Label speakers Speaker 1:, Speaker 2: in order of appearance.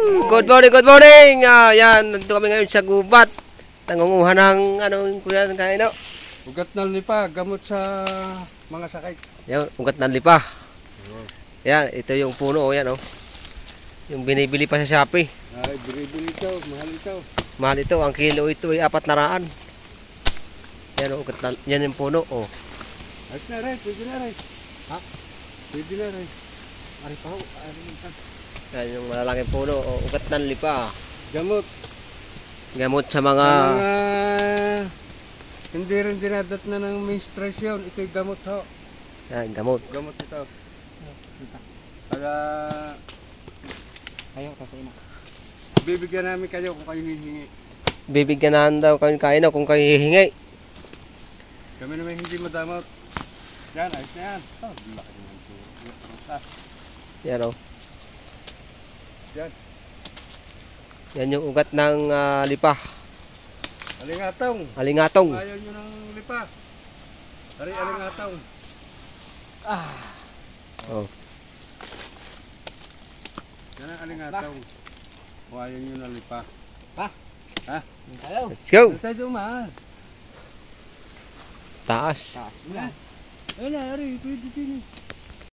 Speaker 1: Good morning, good morning. Yan, nandito kami ngayon sa gubat. Nangunguha ng kuya ng kaino.
Speaker 2: Ugat ng lipa, gamot sa mga sakit.
Speaker 1: Yan, ugat ng lipa. Yan, ito yung puno, yan oh. Yung binibili pa sa Shopee.
Speaker 2: Ay, binibili ito, mahal ito.
Speaker 1: Mahal ito, ang kilo ito ay 400. Yan oh, ugat na, yan yung puno oh.
Speaker 2: Ayos na rin, pwede na rin. Ha? Pwede na rin. Ari pa ho,
Speaker 1: Yan yung malalaking puno oh, ugat ng lipa.
Speaker 2: Gamot.
Speaker 1: Gamot sa mga
Speaker 2: hindi rin dinadat na ng menstruasyon. Ito'y gamot ho.
Speaker 1: yan, gamot.
Speaker 2: Gamot ito. Para
Speaker 3: Kayo, kasi na.
Speaker 2: bibigyan namin kayo kung kayo hihingi.
Speaker 1: Bibigyan daw kami kaino kung kayo hihingi.
Speaker 2: Kami naman hindi madamot. Yan, ayos na yan. Oh, laki naman ito.
Speaker 1: Yan oh.
Speaker 2: Yan.
Speaker 1: Yan yung ugat ng lipa.
Speaker 2: Alingatong.
Speaker 1: Alingatong.
Speaker 2: Ayaw nyo ng lipa. Alingatong.
Speaker 1: Oh.
Speaker 2: Yan ang alingatong. O ayaw nyo ng lipa.
Speaker 3: Ha?
Speaker 2: Ha?
Speaker 3: Kayo.
Speaker 1: Let's go.
Speaker 2: Ano tayo dumaan?
Speaker 1: Taas.
Speaker 3: Taas mo yan.
Speaker 2: Ayun na, Ari. Pwede din eh.